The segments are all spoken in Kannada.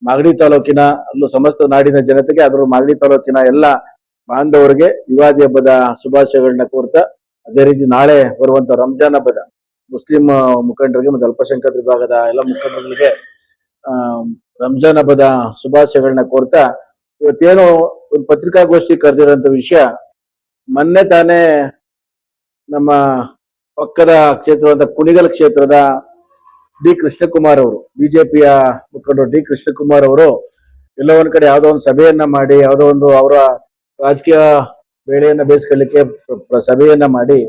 ಮಾಗಡಿ ತಾಲೂಕಿನ ಅಲ್ಲೂ ಸಮಸ್ತ ನಾಡಿನ ಜನತೆಗೆ ಅದರ ಮಾಗಡಿ ತಾಲೂಕಿನ ಎಲ್ಲ ಬಾಂಧವರಿಗೆ ಯುಗಾದಿ ಹಬ್ಬದ ಶುಭಾಶಯಗಳನ್ನ ಕೋರ್ತಾ, ಅದೇ ರೀತಿ ನಾಳೆ ಬರುವಂತ ರಂಜಾನ್ ಹಬ್ಬದ ಮುಸ್ಲಿಂ ಮುಖಂಡರಿಗೆ ಮತ್ತು ಅಲ್ಪಸಂಖ್ಯಾತ ವಿಭಾಗದ ಎಲ್ಲ ಮುಖಂಡರುಗಳಿಗೆ ರಂಜಾನ್ ಹಬ್ಬದ ಶುಭಾಶಯಗಳನ್ನ ಕೋರ್ತಾ, ಇವತ್ತೇನು ಒಂದು ಪತ್ರಿಕಾಗೋಷ್ಠಿ ಕರೆದಿರೋಂಥ ವಿಷಯ, ಮೊನ್ನೆ ತಾನೇ ನಮ್ಮ ಪಕ್ಕದ ಕ್ಷೇತ್ರವಾದ ಕುಣಿಗಲ್ ಕ್ಷೇತ್ರದ ಡಿ ಕೃಷ್ಣಕುಮಾರ್ ಅವರು, ಬಿಜೆಪಿಯ ಮುಖಂಡರು ಡಿ ಕೃಷ್ಣಕುಮಾರ್ ಅವರು ಎಲ್ಲೋ ಒಂದ್ ಕಡೆ ಯಾವುದೋ ಒಂದು ಸಭೆಯನ್ನ ಮಾಡಿ, ಯಾವುದೋ ಒಂದು ಅವರ ರಾಜಕೀಯ ಬೇಳೆಯನ್ನ ಬೇಯಿಸ್ಕೊಳ್ಳಿಕ್ಕೆ ಸಭೆಯನ್ನ ಮಾಡಿ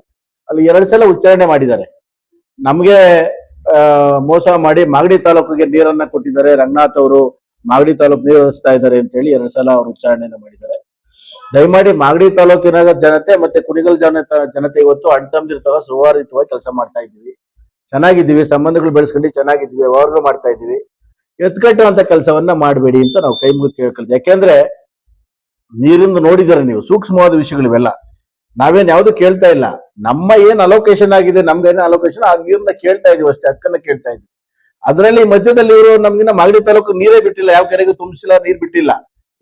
ಅಲ್ಲಿ 2 ಸಲ ಉಚ್ಚಾರಣೆ ಮಾಡಿದ್ದಾರೆ. ನಮ್ಗೆ ಮೋಸ ಮಾಡಿ ಮಾಗಡಿ ತಾಲೂಕಿಗೆ ನೀರನ್ನ ಕೊಟ್ಟಿದ್ದಾರೆ, ರಂಗನಾಥ್ ಅವರು ಮಾಗಡಿ ತಾಲೂಕು ನೀರು ಹರಿಸ್ತಾ ಇದ್ದಾರೆ ಅಂತ ಹೇಳಿ 2 ಸಲ ಅವರು ಉಚ್ಚಾರಣೆಯನ್ನ ಮಾಡಿದ್ದಾರೆ. ದಯಮಾಡಿ ಮಾಗಡಿ ತಾಲೂಕಿನ ಜನತೆ ಮತ್ತೆ ಕುಣಿಗಲ್ ಜನತೆ ಇವತ್ತು ಅಣ್ತಂದಿರ್ತಾವ ಸೌಹಾರ್ದಯುತವಾಗಿ ಕೆಲಸ ಮಾಡ್ತಾ ಇದ್ದೀವಿ, ಚೆನ್ನಾಗಿದ್ದೀವಿ, ಸಂಬಂಧಗಳು ಬೆಳೆಸ್ಕೊಂಡು ಚೆನ್ನಾಗಿದ್ದೀವಿ, ವ್ಯವಹಾರಗಳು ಮಾಡ್ತಾ ಇದ್ದೀವಿ. ಎತ್ಕಟ್ಟುವಂತ ಕೆಲಸವನ್ನ ಮಾಡಬೇಡಿ ಅಂತ ನಾವು ಕೈ ಮುಗಿದು ಕೇಳ್ಕೊಳ್ತೀವಿ. ಯಾಕೆಂದ್ರೆ ನೀರಿಂದ ನೋಡಿದಾರೆ ನೀವು, ಸೂಕ್ಷ್ಮವಾದ ವಿಷಯಗಳಿವೆಲ್ಲ. ನಾವೇನ್ ಯಾವ್ದು ಕೇಳ್ತಾ ಇಲ್ಲ, ನಮ್ಮ ಏನ್ ಅಲೋಕೇಶನ್ ಆಗಿದೆ, ನಮ್ಗೆ ಏನ್ ಅಲೋಕೇಶನ್ ಆ ನೀರನ್ನ ಕೇಳ್ತಾ ಇದೀವಿ ಅಷ್ಟೇ, ಹಕ್ಕನ್ನ ಕೇಳ್ತಾ ಇದೀವಿ. ಅದರಲ್ಲಿ ಮಧ್ಯದಲ್ಲಿ ಇವರು ನಮ್ಗಿನ್ನ ಮಾಗಡಿ ತಾಲೂಕು ನೀರೇ ಬಿಟ್ಟಿಲ್ಲ, ಯಾವ ಕೆರೆಗೆ ತುಂಬಿಸಿಲ್ಲ, ನೀರ್ ಬಿಟ್ಟಿಲ್ಲ.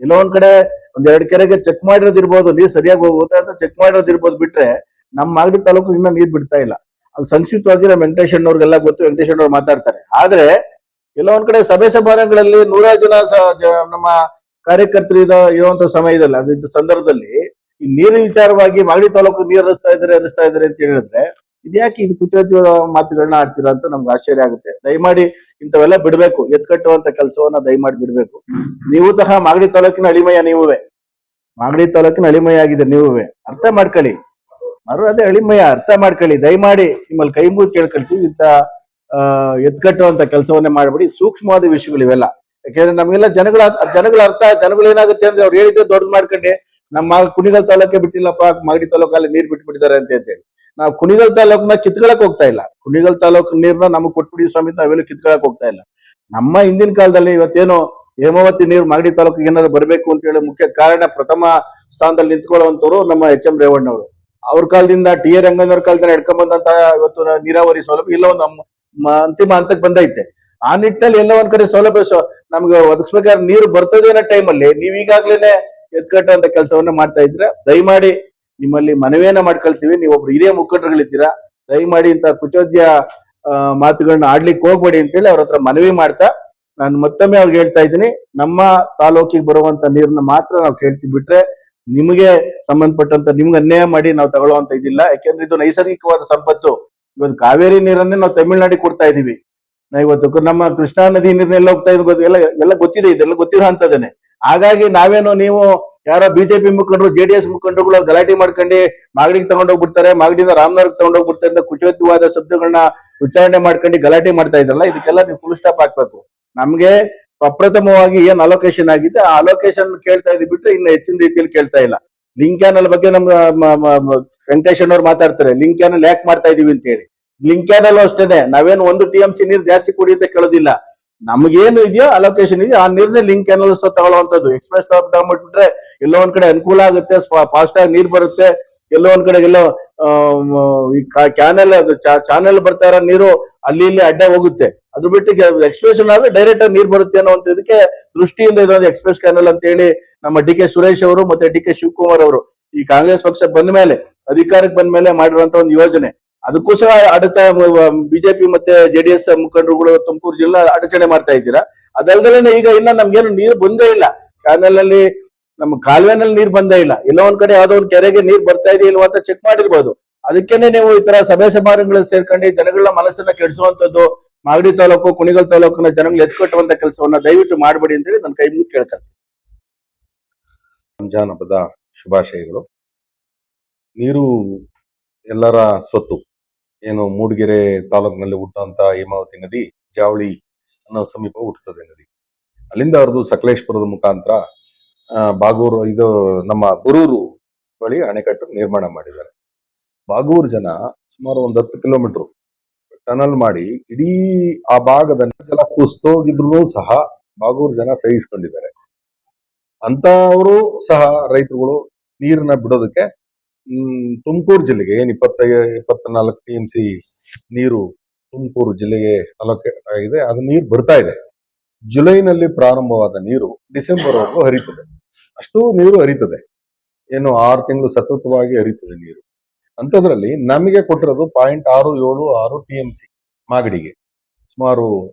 ಎಲ್ಲೋ ಒಂದ್ ಕಡೆ 1-2 ಕೆರೆಗೆ ಚೆಕ್ ಮಾಡಿರೋದಿರ್ಬೋದು, ನೀರ್ ಸರಿಯಾಗಿ ಹೋಗುತ್ತೆ ಅಂತ ಚೆಕ್ ಮಾಡಿರೋದಿರ್ಬೋದು, ಬಿಟ್ರೆ ನಮ್ಮ ಮಾಗಡಿ ತಾಲೂಕು ಇನ್ನ ನೀರ್ ಬಿಡ್ತಾ ಇಲ್ಲ. ಅದು ಸಂಕ್ಷಿಪ್ತವಾಗಿ ನಮ್ಮ ವೆಂಕಟೇಶ್ ಅವ್ರಿಗೆಲ್ಲ ಗೊತ್ತು, ವೆಂಕಟೇಶ್ ಅವ್ರು ಮಾತಾಡ್ತಾರೆ. ಆದ್ರೆ ಎಲ್ಲೋ ಒಂದ್ ಕಡೆ ಸಭೆ ಸಮಾರಂಭಗಳಲ್ಲಿ 100 ಜನ ನಮ್ಮ ಕಾರ್ಯಕರ್ತರು ಇರುವಂತ ಸಮಯದಲ್ಲಿ, ಅದ್ರ ಸಂದರ್ಭದಲ್ಲಿ ಈ ನೀರಿನ ವಿಚಾರವಾಗಿ ಮಾಗಡಿ ತಾಲೂಕು ನೀರು ಹರಿಸ್ತಾ ಇದ್ದಾರೆ ಅಂತ ಹೇಳಿದ್ರೆ, ಇದ್ಯಾಕೆ ಇದು ಕುತೂಹಲ ಮಾತುಗಳನ್ನ ಆಡ್ತೀರಾ ಅಂತ ನಮ್ಗೆ ಆಶ್ಚರ್ಯ ಆಗುತ್ತೆ. ದಯಮಾಡಿ ಇಂಥವೆಲ್ಲ ಬಿಡ್ಬೇಕು, ಎತ್ಕಟ್ಟುವಂತ ಕೆಲಸವನ್ನ ದಯಮಾಡಿ ಬಿಡ್ಬೇಕು. ನೀವು ಸಹ ಮಾಗಡಿ ತಾಲೂಕಿನ ಅಳಿಮಯ, ನೀವೇ ಮಾಗಡಿ ತಾಲೂಕಿನ ಅಳಿಮಯ ಆಗಿದೆ, ನೀವೇ ಅರ್ಥ ಮಾಡ್ಕೊಳ್ಳಿ. ಅದೇ ಅಳಿಮಯ ಅರ್ಥ ಮಾಡ್ಕೊಳ್ಳಿ. ದಯಮಾಡಿ ನಿಮ್ಮಲ್ಲಿ ಕೈ ಮುಗಿದು ಕೇಳ್ಕೊಳ್ತೀವಿ, ಇಂತ ಎತ್ಕಟ್ಟುವಂತ ಕೆಲಸವನ್ನೇ ಮಾಡ್ಬೇಡಿ. ಸೂಕ್ಷ್ಮವಾದ ವಿಷಯಗಳಿವೆಲ್ಲ. ಯಾಕೆಂದ್ರೆ ನಮ್ಗೆಲ್ಲ ಜನಗಳ ಅರ್ಥ, ಜನಗಳು ಏನಾಗುತ್ತೆ ಅಂದ್ರೆ ಅವ್ರು ಹೇಳಿದ್ರೆ ದೊಡ್ಡ ಮಾಡ್ಕೊಂಡೆ ನಮ್ಮ ಕುಣಿಗಲ್ ತಾಲೂಕೆ ಬಿಟ್ಟಿಲ್ಲಪ್ಪ, ಮಾಗಡಿ ತಾಲೂಕಲ್ಲಿ ನೀರ್ ಬಿಟ್ಬಿಟ್ಟಿದ್ದಾರೆ ಅಂತ ಹೇಳಿ ನಾವು ಕುಣಿಗಲ್ ತಾಲೂಕನ್ನ ಕಿತ್ಕೊಳಕ್ ಹೋಗ್ತಾ ಇಲ್ಲ. ಕುಣಿಗಲ್ ತಾಲೂಕು ನೀರ್ನ ನಮಗ್ ಕೊಟ್ಬಿಡಿ ಸ್ವಾಮಿ, ನಾವೆಲ್ಲೂ ಕಿತ್ಕೊಳಕ್ ಹೋಗ್ತಾ ಇಲ್ಲ. ನಮ್ಮ ಹಿಂದಿನ ಕಾಲದಲ್ಲಿ ಇವತ್ತೇನು ಹೇಮಾವತಿ ನೀರು ಮಾಗಡಿ ತಾಲೂಕಿಗೆ ಏನಾದ್ರು ಬರ್ಬೇಕು ಅಂತ ಹೇಳಿ ಮುಖ್ಯ ಕಾರಣ, ಪ್ರಥಮ ಸ್ಥಾನದಲ್ಲಿ ನಿಂತ್ಕೊಳ್ಳುವಂತವ್ರು ನಮ್ಮ HM ರೇವಣ್ಣವರು. ಅವ್ರ ಕಾಲದಿಂದ TA ರಂಗನವ್ರ ಕಾಲದಿಂದ ನಡ್ಕೊಂಡ್ ಬಂದಂತ ಇವತ್ತು ನೀರಾವರಿ ಸೌಲಭ್ಯ ಇಲ್ಲ ಒಂದು ಅಂತಿಮ ಹಂತಕ್ಕೆ ಬಂದೈತೆ. ಆ ನಿಟ್ಟಿನಲ್ಲಿ ಎಲ್ಲ ಒಂದ್ ಕಡೆ ಸೌಲಭ್ಯ ನಮ್ಗೆ ಒದಗಿಸ್ಬೇಕಾದ್ರೆ ನೀರು ಬರ್ತದೆ ಅನ್ನೋ ಟೈಮಲ್ಲಿ ನೀವ್ ಈಗಾಗ್ಲೇನೆ ಎತ್ಕಟ್ಟುವಂತ ಕೆಲಸವನ್ನ ಮಾಡ್ತಾ ಇದ್ರೆ, ದಯಮಾಡಿ ನಿಮ್ಮಲ್ಲಿ ಮನವಿಯನ್ನ ಮಾಡ್ಕೊಳ್ತೀವಿ. ನೀವೊಬ್ರು ಹಿರಿಯ ಮುಖಂಡರುಗಳಿದ್ದೀರಾ, ದಯಮಾಡಿ ಇಂತ ಕುಚೋದ್ಯ ಮಾತುಗಳನ್ನ ಆಡ್ಲಿಕ್ಕೆ ಹೋಗ್ಬೇಡಿ ಅಂತೇಳಿ ಅವ್ರ ಹತ್ರ ಮನವಿ ಮಾಡ್ತಾ, ನಾನು ಮತ್ತೊಮ್ಮೆ ಅವ್ರಿಗೆ ಹೇಳ್ತಾ ಇದ್ದೀನಿ, ನಮ್ಮ ತಾಲೂಕಿಗೆ ಬರುವಂತ ನೀರನ್ನ ಮಾತ್ರ ನಾವು ಕೇಳ್ತೀವಿ, ಬಿಟ್ರೆ ನಿಮಗೆ ಸಂಬಂಧಪಟ್ಟಂತ ನಿಮ್ಗೆ ಅನ್ಯಾಯ ಮಾಡಿ ನಾವು ತಗೊಳ್ಳುವಂತ ಇದಿಲ್ಲ. ಯಾಕೆಂದ್ರೆ ಇದು ನೈಸರ್ಗಿಕವಾದ ಸಂಪತ್ತು. ಇವತ್ತು ಕಾವೇರಿ ನೀರನ್ನೇ ನಾವು ತಮಿಳ್ನಾಡಿಗೆ ಕೊಡ್ತಾ ಇದೀವಿ. ಇವತ್ತು ನಮ್ಮ ಕೃಷ್ಣಾ ನದಿ ನೀರ್ನೆಲ್ಲ ಹೋಗ್ತಾ ಇದ್ ಎಲ್ಲ ಗೊತ್ತಿದೆ, ಇದೆಲ್ಲ ಗೊತ್ತಿರೋ ಅಂತದೇನೆ. ಹಾಗಾಗಿ ನಾವೇನು ನೀವು ಯಾರೋ ಬಿಜೆಪಿ ಮುಖಂಡರು, JDS ಮುಖಂಡರುಗಳು ಗಲಾಟೆ ಮಾಡ್ಕೊಂಡು ಮಾಗಡಿಗೆ ತಗೊಂಡೋಗ್ಬಿಡ್ತಾರೆ, ಮಾಗಡಿಯಿಂದ ರಾಮನಗರಕ್ಕೆ ತಗೊಂಡೋಗ್ಬಿಡ್ತಾರೆ ಅಂತ ಕುಚೋದ್ಯವಾದ ಶಬ್ದಗಳನ್ನ ಉಚ್ಚಾರಣೆ ಮಾಡ್ಕೊಂಡು ಗಲಾಟೆ ಮಾಡ್ತಾ ಇದ್ರಲ್ಲ, ಇದಕ್ಕೆಲ್ಲ ನೀವು ಫುಲ್ ಸ್ಟಾಪ್ ಹಾಕ್ಬೇಕು. ನಮ್ಗೆ ಅಪ್ರಥಮವಾಗಿ ಏನ್ ಅಲೋಕೇಶನ್ ಆಗಿದೆ ಆ ಅಲೋಕೇಶನ್ ಕೇಳ್ತಾ ಇದೀವಿ, ಬಿಟ್ರೆ ಇನ್ನು ಹೆಚ್ಚಿನ ರೀತಿಯಲ್ಲಿ ಕೇಳ್ತಾ ಇಲ್ಲ. ಲಿಂಕ್ ಕ್ಯಾನಲ್ ಬಗ್ಗೆ ನಮ್ಗೆ ವೆಂಕಟೇಶ್ ಅವ್ರು ಮಾತಾಡ್ತಾರೆ, ಲಿಂಕ್ ಕ್ಯಾನಲ್ ಯಾಕೆ ಮಾಡ್ತಾ ಇದೀವಿ ಅಂತ ಹೇಳಿ. ಲಿಂಕ್ ಕ್ಯಾನಲ್ ಅಷ್ಟೇನೆ, ನಾವೇನು 1 TMC ನೀರು ಜಾಸ್ತಿ ಕೊಡಿ ಅಂತ ಕೇಳೋದಿಲ್ಲ. ನಮ್ಗೇನು ಇದೆಯೋ ಅಲೋಕೇಶನ್ ಇದೆಯೋ ಆ ನೀರ್ನೇ ಲಿಂಕ್ ಕ್ಯಾನಲ್ ತಗೊಳ್ಳುವಂತದ್ದು. ಎಕ್ಸ್ಪ್ರೆಸ್ ತಗೊಂಡ್ಬಿಟ್ರೆ ಎಲ್ಲೋ ಒಂದ್ ಕಡೆ ಅನುಕೂಲ ಆಗುತ್ತೆ, ಫಾಸ್ಟ್ ಆಗಿ ನೀರ್ ಬರುತ್ತೆ. ಎಲ್ಲೋ ಒಂದ್ ಕಡೆ ಎಲ್ಲೋ ಚಾನೆಲ್ ಬರ್ತಾ ಇರೋ ನೀರು ಅಲ್ಲಿ ಇಲ್ಲಿ ಅಡ್ಡ ಹೋಗುತ್ತೆ. ಅದು ಬಿಟ್ಟು ಎಕ್ಸ್ಪ್ರೆಸ್ ಆದ್ರೆ ಡೈರೆಕ್ಟ್ ಆಗಿ ನೀರ್ ಬರುತ್ತೆ ಅನ್ನೋ ಇದಕ್ಕೆ ದೃಷ್ಟಿಯಿಂದ ಇದೊಂದು ಎಕ್ಸ್ಪ್ರೆಸ್ ಕ್ಯಾನಲ್ ಅಂತ ಹೇಳಿ ನಮ್ಮ DK ಸುರೇಶ್ ಅವರು ಮತ್ತೆ DK ಶಿವಕುಮಾರ್ ಅವರು ಈ ಕಾಂಗ್ರೆಸ್ ಪಕ್ಷ ಬಂದ ಮೇಲೆ, ಅಧಿಕಾರಕ್ಕೆ ಬಂದ ಮೇಲೆ ಮಾಡಿರುವಂತ ಒಂದು ಯೋಜನೆ. ಅದಕ್ಕೋಸ್ಕರ ಬಿಜೆಪಿ ಮತ್ತೆ JDS ಮುಖಂಡರುಗಳು ತುಮಕೂರು ಜಿಲ್ಲಾ ಅಡಚಣೆ ಮಾಡ್ತಾ ಇದ್ದೀರಾ. ಅದಲ್ದಲೇ ಈಗ ಇನ್ನ ನಮ್ಗೇನು ನೀರು ಬಂದೇ ಇಲ್ಲ, ಚಾನೆಲ್ ಅಲ್ಲಿ ನಮ್ಮ ಕಾಲುವೆನಲ್ಲಿ ನೀರ್ ಬಂದೇ ಇಲ್ಲ. ಎಲ್ಲೋ ಒಂದ್ ಕಡೆ ಯಾವ್ದೋ ಒಂದ್ ಕೆರೆಗೆ ನೀರ್ ಬರ್ತಾ ಇದೆಯಾ ಇಲ್ವಾ ಅಂತ ಚೆಕ್ ಮಾಡಿರ್ಬೋದು. ಅದಕ್ಕೇನೆ ನೀವು ಈ ತರ ಸಭೆ ಸಮಾರಂಭಗಳಲ್ಲಿ ಸೇರ್ಕೊಂಡು ಜನಗಳ ಮನಸ್ಸನ್ನ ಕೆಡಿಸುವಂತದ್ದು, ಮಾಗಡಿ ತಾಲೂಕು ಕುಣಿಗಲ್ ತಾಲೂಕಿನ ಜನಗಳು ಎತ್ಕಟ್ಟುವಂತ ಕೆಲಸವನ್ನ ದಯವಿಟ್ಟು ಮಾಡಬೇಡಿ ಅಂತೇಳಿ ನನ್ನ ಕೈ ಮುಗಿದು ಕೇಳ್ಕೊಳ್ತೀನಿ. ರಂಜಾನ್ ಹಬ್ಬದ ಶುಭಾಶಯಗಳು. ನೀರು ಎಲ್ಲರ ಸ್ವತ್ತು. ಏನು ಮೂಡಿಗೆರೆ ತಾಲೂಕಿನಲ್ಲಿ ಹುಟ್ಟುವಂತ ಹೇಮಾವತಿ ನದಿ ಜಾವಳಿ ಅನ್ನೋ ಸಮೀಪ ಹುಟ್ಟುತ್ತದೆ ನದಿ. ಅಲ್ಲಿಂದ ಅವ್ರದ್ದು ಸಕಲೇಶ್ಪುರದ ಮುಖಾಂತರ ಬಾಗೂರು, ಇದು ನಮ್ಮ ಗುರೂರು ಬಳಿ ಅಣೆಕಟ್ಟು ನಿರ್ಮಾಣ ಮಾಡಿದ್ದಾರೆ. ಬಾಗೂರು ಜನ ಸುಮಾರು 10 ಕಿಲೋಮೀಟರ್ ಟನಲ್ ಮಾಡಿ ಇಡೀ ಆ ಭಾಗದ ಜಲ ಕುಸ್ತೋಗಿದ್ರು ಸಹ ಬಾಗೂರು ಜನ ಸಹಿಸ್ಕೊಂಡಿದ್ದಾರೆ. ಅಂತವರು ಸಹ ರೈತರುಗಳು ನೀರನ್ನ ಬಿಡೋದಕ್ಕೆ ತುಮಕೂರು ಜಿಲ್ಲೆಗೆ ಏನ್ 24 TMC ನೀರು ತುಮಕೂರು ಜಿಲ್ಲೆಗೆ ಅಲೋಕೇಟ್ ಆಗಿದೆ, ಅದು ನೀರು ಬರ್ತಾ ಇದೆ. ಜುಲೈನಲ್ಲಿ ಪ್ರಾರಂಭವಾದ ನೀರು ಡಿಸೆಂಬರ್ ವರೆಗೂ ಹರಿತದೆ. ಅಷ್ಟು ನೀರು ಹರಿತದೆ, ಏನು 6 ತಿಂಗಳು ಸತತವಾಗಿ ಹರಿತದೆ ನೀರು. ಅಂಥದ್ರಲ್ಲಿ ನಮಗೆ ಕೊಟ್ಟಿರೋದು 0.676 TMC ಮಾಗಡಿಗೆ, ಸುಮಾರು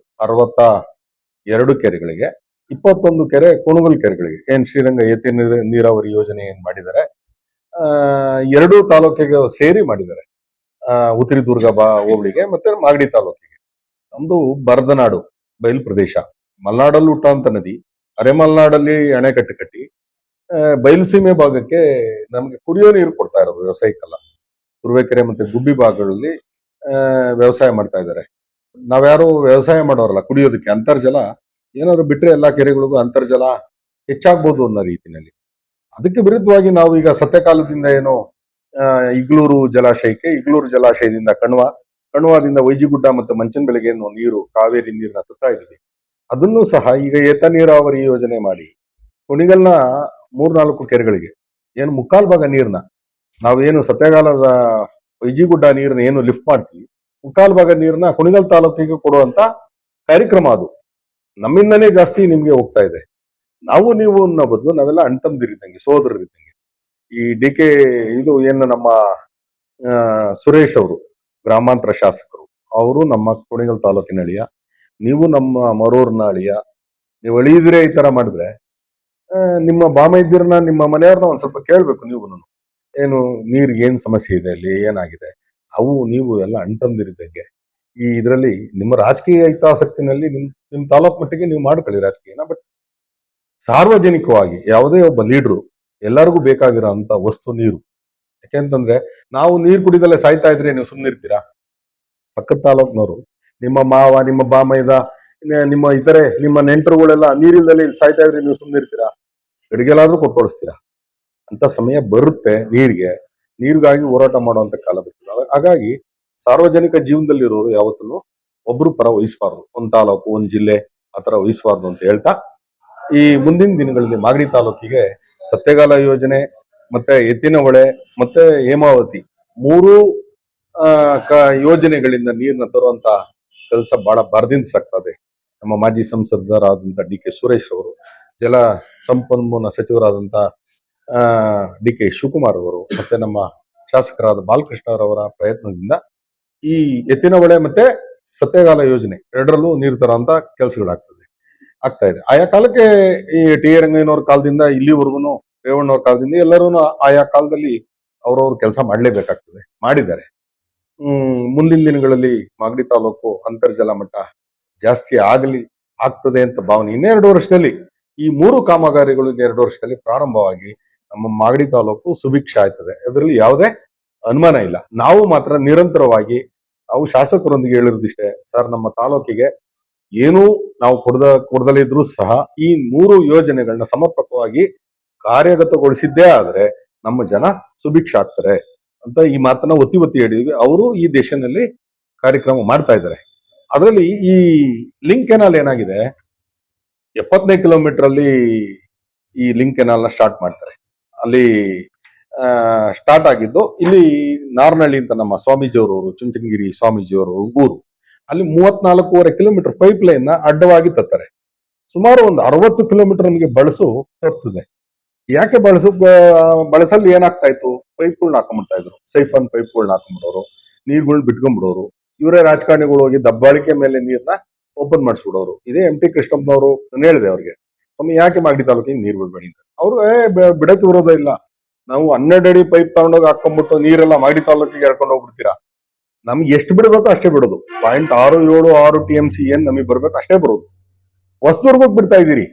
62 ಕೆರೆಗಳಿಗೆ, 21 ಕೆರೆ ಕುಣಗಲ್ ಕೆರೆಗಳಿಗೆ, ಏನ್ ಶ್ರೀರಂಗ ಏತ ನೀರಾವರಿ ಯೋಜನೆ ಏನ್ ಮಾಡಿದ್ದಾರೆ, 2 ತಾಲೂಕಿಗೆ ಸೇರಿ ಮಾಡಿದ್ದಾರೆ. ಉತ್ತರದುರ್ಗ ಹೋಬಳಿಗೆ ಮತ್ತೆ ಮಾಗಡಿ ತಾಲೂಕಿಗೆ. ನಮ್ದು ಬರದನಾಡು ಬಯಲು ಪ್ರದೇಶ, ಮಲೆನಾಡಲ್ಲಿ ಹುಟ್ಟಂತ ನದಿ, ಅರೆಮಲೆನಾಡಲ್ಲಿ ಅಣೆಕಟ್ಟು ಕಟ್ಟಿ ಬಯಲುಸೀಮೆ ಭಾಗಕ್ಕೆ ನಮ್ಗೆ ಕುಡಿಯೋ ನೀರು ಕೊಡ್ತಾ ಇರೋದು, ವ್ಯವಸಾಯಕ್ಕಲ್ಲ. ತುರುವೇಕೆರೆ ಮತ್ತೆ ಗುಬ್ಬಿ ಭಾಗಗಳಲ್ಲಿ ವ್ಯವಸಾಯ ಮಾಡ್ತಾ ಇದ್ದಾರೆ. ನಾವ್ಯಾರು ವ್ಯವಸಾಯ ಮಾಡೋರಲ್ಲ, ಕುಡಿಯೋದಕ್ಕೆ ಅಂತರ್ಜಲ ಏನಾದ್ರು ಬಿಟ್ರೆ ಎಲ್ಲಾ ಕೆರೆಗಳಿಗೂ ಅಂತರ್ಜಲ ಹೆಚ್ಚಾಗ್ಬೋದು ಅನ್ನೋ ರೀತಿನಲ್ಲಿ. ಅದಕ್ಕೆ ವಿರುದ್ಧವಾಗಿ ನಾವು ಈಗ ಸತ್ಯಕಾಲದಿಂದ ಏನೋ ಇಗ್ಲೂರು ಜಲಾಶಯದಿಂದ ಕಣ್ವಾದಿಂದ ವೈಜಿಗುಡ್ಡ ಮತ್ತು ಮಂಚನಬೆಲೆಗೆ ಏನು ನೀರು, ಕಾವೇರಿ ನೀರನ್ನ ತತ್ತಾ ಇದೀವಿ. ಅದನ್ನು ಸಹ ಈಗ ಏತ ನೀರಾವರಿ ಯೋಜನೆ ಮಾಡಿ ಕುಣಿಗಲ್ನ 3-4 ಕೆರೆಗಳಿಗೆ ಏನು ಮುಕ್ಕಾಲ್ ಭಾಗ ನೀರ್ನ ನಾವೇನು ಸತ್ಯಕಾಲದ ವೈಜಿಗುಡ್ಡ ನೀರನ್ನ ಏನು ಲಿಫ್ಟ್ ಮಾಡ್ತೀವಿ, ಮುಕ್ಕಾಲ್ ಭಾಗ ನೀರನ್ನ ಕುಣಿಗಲ್ ತಾಲೂಕಿಗೆ ಕೊಡುವಂತ ಕಾರ್ಯಕ್ರಮ ಅದು. ನಮ್ಮಿಂದನೇ ಜಾಸ್ತಿ ನಿಮ್ಗೆ ಹೋಗ್ತಾ ಇದೆ. ನಾವು ನೀವು ಅನ್ನೋ ಬದಲು ನಾವೆಲ್ಲ ಅಣ್ತಂದಿರಿದ್ದಂಗೆ, ಸೋದರರಿದ್ದಂಗೆ. ಈ ಡಿ.ಕೆ. ಇದು ಏನು ನಮ್ಮ ಸುರೇಶ್ ಅವರು ಗ್ರಾಮಾಂತರ ಶಾಸಕರು, ಅವರು ನಮ್ಮ ಕುಣಿಗಲ್ ತಾಲೂಕಿನ ಅಳಿಯ, ನೀವು ನಮ್ಮ ಮರೂರ್ನ ಅಳಿಯ. ನೀವು ಅಳಿಯಿದ್ರೆ ಈ ತರ ಮಾಡಿದ್ರೆ ನಿಮ್ಮ ಬಾಮೈದ್ಯರನ್ನ, ನಿಮ್ಮ ಮನೆಯವ್ರನ್ನ ಒಂದ್ ಸ್ವಲ್ಪ ಕೇಳ್ಬೇಕು ನೀವು. ಏನು ನೀರಿಗೆ ಏನ್ ಸಮಸ್ಯೆ ಇದೆ, ಅಲ್ಲಿ ಏನಾಗಿದೆ, ಅವು ನೀವು ಎಲ್ಲ ಅಣ್ತಂದಿರಿದ್ದಂಗೆ. ಈ ಇದರಲ್ಲಿ ನಿಮ್ಮ ರಾಜಕೀಯ ಹಿತಾಸಕ್ತಿನಲ್ಲಿ ನಿಮ್ ತಾಲೂಕ್ ಮಟ್ಟಿಗೆ ನೀವು ಮಾಡ್ಕೊಳ್ಳಿ ರಾಜಕೀಯನ, ಬಟ್ ಸಾರ್ವಜನಿಕವಾಗಿ ಯಾವುದೇ ಒಬ್ಬ ಲೀಡ್ರು ಎಲ್ಲರಿಗೂ ಬೇಕಾಗಿರೋ ಅಂತ ವಸ್ತು ನೀರು. ಯಾಕೆಂತಂದ್ರೆ ನಾವು ನೀರು ಕುಡಿದಲ್ಲೇ ಸಾಯ್ತಾ ಇದ್ರೆ ನೀವು ಸುಮ್ಮನಿರ್ತೀರಾ? ಪಕ್ಕದ ತಾಲೂಕ್ನವರು, ನಿಮ್ಮ ಮಾವ, ನಿಮ್ಮ ಬಾಮೈದ, ನಿಮ್ಮ ಇತರೆ ನಿಮ್ಮ ನೆಂಟರುಗಳೆಲ್ಲ ನೀರಿಲ್ದಲ್ಲಿ ಸಾಯ್ತಾ ಇದ್ರೆ ನೀವು ಸುಮ್ಮನಿರ್ತೀರಾ? ಗಡಿಗೆಲ್ಲಾದ್ರೂ ಕೊಟ್ಕೊಡಿಸ್ತೀರಾ? ಅಂತ ಸಮಯ ಬರುತ್ತೆ ನೀರಿಗಾಗಿ ಹೋರಾಟ ಮಾಡುವಂತ ಕಾಲ ಬರ್ತದೆ. ಹಾಗಾಗಿ ಸಾರ್ವಜನಿಕ ಜೀವನದಲ್ಲಿರೋರು ಯಾವತ್ತೂ ಒಬ್ರು ಪರ ವಹಿಸಬಾರ್ದು, ಒಂದ್ ತಾಲೂಕು ಒಂದ್ ಜಿಲ್ಲೆ ಆತರ ವಹಿಸಬಾರ್ದು ಅಂತ ಹೇಳ್ತಾ, ಈ ಮುಂದಿನ ದಿನಗಳಲ್ಲಿ ಮಾಗಡಿ ತಾಲೂಕಿಗೆ ಸತ್ಯಗಾಲ ಯೋಜನೆ ಮತ್ತೆ ಎತ್ತಿನ ಹೊಳೆ ಮತ್ತೆ ಹೇಮಾವತಿ 3 ಯೋಜನೆಗಳಿಂದ ನೀರನ್ನ ತರುವಂತ ಕೆಲಸ ಬಹಳ ಭರದಿಂದ ಸಾಗ್ತದೆ. ನಮ್ಮ ಮಾಜಿ ಸಂಸದರಾದಂತ ಡಿ.ಕೆ. ಸುರೇಶ್ ಅವರು, ಜಲ ಸಂಪನ್ಮೂಲ ಸಚಿವರಾದಂತ ಡಿ.ಕೆ. ಶಿವಕುಮಾರ್ ಅವರು, ಮತ್ತೆ ನಮ್ಮ ಶಾಸಕರಾದ ಬಾಲಕೃಷ್ಣರವರ ಪ್ರಯತ್ನದಿಂದ ಈ ಎತ್ತಿನ ಹೊಳೆ ಮತ್ತೆ ಸತ್ಯಗಾಲ ಯೋಜನೆ ಎರಡರಲ್ಲೂ ನೀರು ತರುವಂತ ಆಗ್ತಾ ಇದೆ. ಆಯಾ ಕಾಲಕ್ಕೆ ಈ ಟಿ ಎ ರಂಗಯ್ಯನವ್ರ ಕಾಲದಿಂದ ಇಲ್ಲಿವರೆಗೂ ರೇವಣ್ಣವ್ರ ಕಾಲದಿಂದ ಎಲ್ಲರೂ ಆಯಾ ಕಾಲದಲ್ಲಿ ಅವ್ರವ್ರ ಕೆಲಸ ಮಾಡ್ಲೇಬೇಕಾಗ್ತದೆ, ಮಾಡಿದ್ದಾರೆ. ಮುಂದಿನ ದಿನಗಳಲ್ಲಿ ಮಾಗಡಿ ತಾಲೂಕು ಅಂತರ್ಜಲ ಮಟ್ಟ ಜಾಸ್ತಿ ಆಗ್ತದೆ ಅಂತ ಭಾವನೆ. 2 ವರ್ಷದಲ್ಲಿ ಈ 3 ಕಾಮಗಾರಿಗಳು 2 ವರ್ಷದಲ್ಲಿ ಪ್ರಾರಂಭವಾಗಿ ನಮ್ಮ ಮಾಗಡಿ ತಾಲೂಕು ಸುಭಿಕ್ಷ ಆಯ್ತದೆ, ಅದರಲ್ಲಿ ಯಾವುದೇ ಅನುಮಾನ ಇಲ್ಲ. ನಾವು ಮಾತ್ರ ನಿರಂತರವಾಗಿ ನಾವು ಶಾಸಕರೊಂದಿಗೆ ಹೇಳಿರೋದಿಷ್ಟೇ, ಸರ್ ನಮ್ಮ ತಾಲೂಕಿಗೆ ಏನು ನಾವು ಕೊಡದಲ್ಲಿದ್ರು ಸಹ ಈ 3 ಯೋಜನೆಗಳನ್ನ ಸಮರ್ಪಕವಾಗಿ ಕಾರ್ಯಗತಗೊಳಿಸಿದ್ದೇ ಆದ್ರೆ ನಮ್ಮ ಜನ ಸುಭಿಕ್ಷ ಆಗ್ತಾರೆ ಅಂತ ಈ ಮಾತನ್ನ ಒತ್ತಿ ಹೇಳಿದ್ವಿ. ಅವರು ಈ ದೇಶದಲ್ಲಿ ಕಾರ್ಯಕ್ರಮ ಮಾಡ್ತಾ ಇದ್ದಾರೆ. ಅದರಲ್ಲಿ ಈ ಲಿಂಕ್ ಕೆನಾಲ್ ಏನಾಗಿದೆ, 70ನೇ ಕಿಲೋಮೀಟರ್ ಅಲ್ಲಿ ಈ ಲಿಂಕ್ ಕೆನಾಲ್ ನ ಸ್ಟಾರ್ಟ್ ಮಾಡ್ತಾರೆ. ಅಲ್ಲಿ ಸ್ಟಾರ್ಟ್ ಆಗಿದ್ದು ಇಲ್ಲಿ ನಾರ್ನಹಳ್ಳಿ ಅಂತ ನಮ್ಮ ಸ್ವಾಮೀಜಿಯವರು, ಚುಂಚನಗಿರಿ ಸ್ವಾಮೀಜಿಯವರು ಊರು, ಅಲ್ಲಿ 34.5 ಕಿಲೋಮೀಟರ್ ಪೈಪ್ ಲೈನ್ ನ ಅಡ್ಡವಾಗಿ ತತ್ತಾರೆ. ಸುಮಾರು ಒಂದು 60 ಕಿಲೋಮೀಟರ್ ನಮಗೆ ಬಳಸು ತರ್ತದೆ. ಯಾಕೆ ಬಳಸಲ್ಲಿ ಏನಾಗ್ತಾ ಇತ್ತು, ಪೈಪ್ಗಳನ್ನ ಹಾಕೊಂಡ್ಬಿಡ್ತಾ ಇದ್ರು, ಸೈಫನ್ ಪೈಪ್ಗಳನ್ನ ಹಾಕೊಂಡ್ಬಿಡೋರು, ನೀರ್ಗಳನ್ನ ಬಿಟ್ಕೊಂಡ್ಬಿಡೋರು. ಇವರೇ ರಾಜಕಾರಣಿಗಳು ಹೋಗಿ ದಬ್ಬಾಳಿಕೆ ಮೇಲೆ ನೀರ್ನ ಓಪನ್ ಮಾಡಿಸ್ಬಿಡೋರು. ಇದೇ ಎಂ ಟಿ ಕೃಷ್ಣಪ್ಪನವರು, ನಾನು ಹೇಳಿದೆ ಅವ್ರಿಗೆ, ಒಮ್ಮೆ ಯಾಕೆ ಮಾಗಡಿ ತಾಲೂಕಿಗೆ ನೀರ್ ಬಿಡ್ಬೇಡಿ ಅಂತ. ಅವ್ರು ಬಿಡಕ್ಕೆ ವಿರೋಧ ಇಲ್ಲ, ನಾವು 12 ಅಡಿ ಪೈಪ್ ತಗೊಂಡೋಗಿ ಹಾಕೊಂಡ್ಬಿಟ್ಟು ನೀರೆಲ್ಲ ಮಾಗಡಿ ತಾಲೂಕಿಗೆ ಎಳ್ಕೊಂಡು ಹೋಗ್ಬಿಡ್ತೀರಾ? ನಮ್ಗೆ ಎಷ್ಟು ಬಿಡ್ಬೇಕೋ ಅಷ್ಟೇ ಬಿಡೋದು. 0.676 TMC ಏನ್ ನಮಗೆ ಬರ್ಬೇಕು ಅಷ್ಟೇ ಬರೋದು. ಹೊಸದುರ್ಗಕ್ಕೆ ಬಿಡ್ತಾ ಇದ್ದೀರಿ,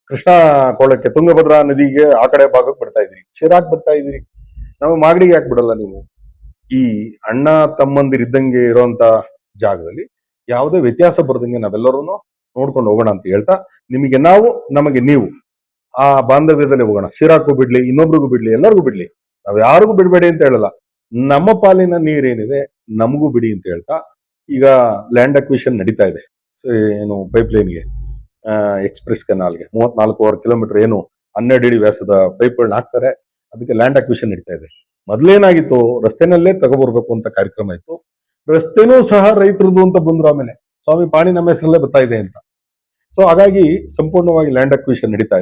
ಕೃಷ್ಣಾ ಕೊಳ್ಳಕ್ಕೆ, ತುಂಗಭದ್ರಾ ನದಿಗೆ ಆ ಕಡೆ ಭಾಗಕ್ಕೆ ಬಿಡ್ತಾ ಇದ್ದೀರಿ, ಶಿರಾಕ್ ಬಿಡ್ತಾ ಇದ್ದೀರಿ. ನಾವು ಮಾಗಡಿಗೆ ಯಾಕೆ ಬಿಡಲ್ಲ ನೀವು? ಈ ಅಣ್ಣ ತಮ್ಮಂದಿರಿದ್ದಂಗೆ ಇರುವಂತ ಜಾಗದಲ್ಲಿ ಯಾವುದೇ ವ್ಯತ್ಯಾಸ ಬರ್ದಂಗೆ ನಾವೆಲ್ಲರೂ ನೋಡ್ಕೊಂಡು ಹೋಗೋಣ ಅಂತ ಹೇಳ್ತಾ, ನಿಮಗೆ ನಾವು ನಮಗೆ ನೀವು ಆ ಬಾಂಧವ್ಯದಲ್ಲಿ ಹೋಗೋಣ. ಶಿರಾಕು ಬಿಡ್ಲಿ, ಇನ್ನೊಬ್ರಿಗೂ ಬಿಡ್ಲಿ, ಎಲ್ಲರಿಗೂ ಬಿಡ್ಲಿ, ನಾವ್ ಯಾರಿಗೂ ಬಿಡ್ಬೇಡಿ ಅಂತ ಹೇಳಲ್ಲ. ನಮ್ಮ ಪಾಲಿನ ನೀರೇನಿದೆ ನಮಗೂ ಬಿಡಿ ಅಂತ ಹೇಳ್ತಾ, ಈಗ ಲ್ಯಾಂಡ್ ಅಕ್ವಿಷನ್ ನಡೀತಾ ಇದೆ. ಏನು ಪೈಪ್ ಲೈನ್ಗೆ, ಎಕ್ಸ್ಪ್ರೆಸ್ ಕೆನಾಲ್ಗೆ 34.5 ಕಿಲೋಮೀಟರ್ ಏನು 12 ಅಡಿ ವ್ಯಾಸದ ಪೈಪ್ಗಳನ್ನ ಹಾಕ್ತಾರೆ. ಅದಕ್ಕೆ ಲ್ಯಾಂಡ್ ಅಕ್ವಿಷನ್ ನಡೀತಾ ಇದೆ. ಮೊದ್ಲೇನಾಗಿತ್ತು, ರಸ್ತೆನಲ್ಲೇ ತಗೋಬರ್ಬೇಕು ಅಂತ ಕಾರ್ಯಕ್ರಮ ಇತ್ತು. ರಸ್ತೆನೂ ಸಹ ರೈತರದು ಅಂತ ಬಂದ್ರು. ಆಮೇಲೆ ಸ್ವಾಮಿ ಪಾಣಿ ನಮ್ಮ ಹೆಸರಲ್ಲೇ ಬರ್ತಾ ಇದೆ ಅಂತ. ಸೊ ಹಾಗಾಗಿ ಸಂಪೂರ್ಣವಾಗಿ ಲ್ಯಾಂಡ್ ಅಕ್ವಿಷನ್ ನಡೀತಾ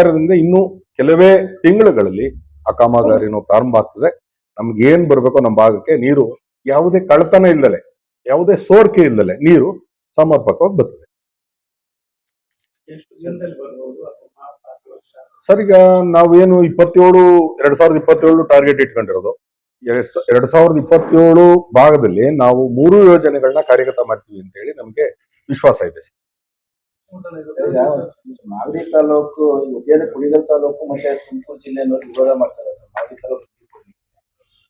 ಇರೋದ್ರಿಂದ ಇನ್ನು ಕೆಲವೇ ತಿಂಗಳುಗಳಲ್ಲಿ ಆ ಕಾಮಗಾರಿನೂ ಪ್ರಾರಂಭ ಆಗ್ತದೆ. ನಮ್ಗೆ ಏನ್ ಬರ್ಬೇಕೋ ನಮ್ಮ ಭಾಗಕ್ಕೆ ನೀರು ಯಾವುದೇ ಕಳ್ಳತನ ಇಲ್ಲದೆ, ಯಾವುದೇ ಸೋರಿಕೆ ಇಲ್ಲದೆ ನೀರು ಸಮರ್ಪಕವಾಗಿ ಬರ್ತದೆ. ಸರ್, ಈಗ ನಾವೇನು 2027 ಟಾರ್ಗೆಟ್ ಇಟ್ಕೊಂಡಿರೋದು. 2027 ಭಾಗದಲ್ಲಿ ನಾವು 3 ಯೋಜನೆಗಳನ್ನ ಕಾರ್ಯಗತ ಮಾಡ್ತೀವಿ ಅಂತ ಹೇಳಿ ನಮ್ಗೆ ವಿಶ್ವಾಸ ಇದೆ. ಮಾಗಡಿ ತಾಲೂಕು ಕುಣಿಗಲ್ ತಾಲೂಕು ಮತ್ತೆ ತುಮಕೂರು ಜಿಲ್ಲೆಯನ್ನು ವಿರೋಧ ಮಾಡ್ತಾರೆ ಸರ್. ಮಾಗಡಿ ತಾಲೂಕು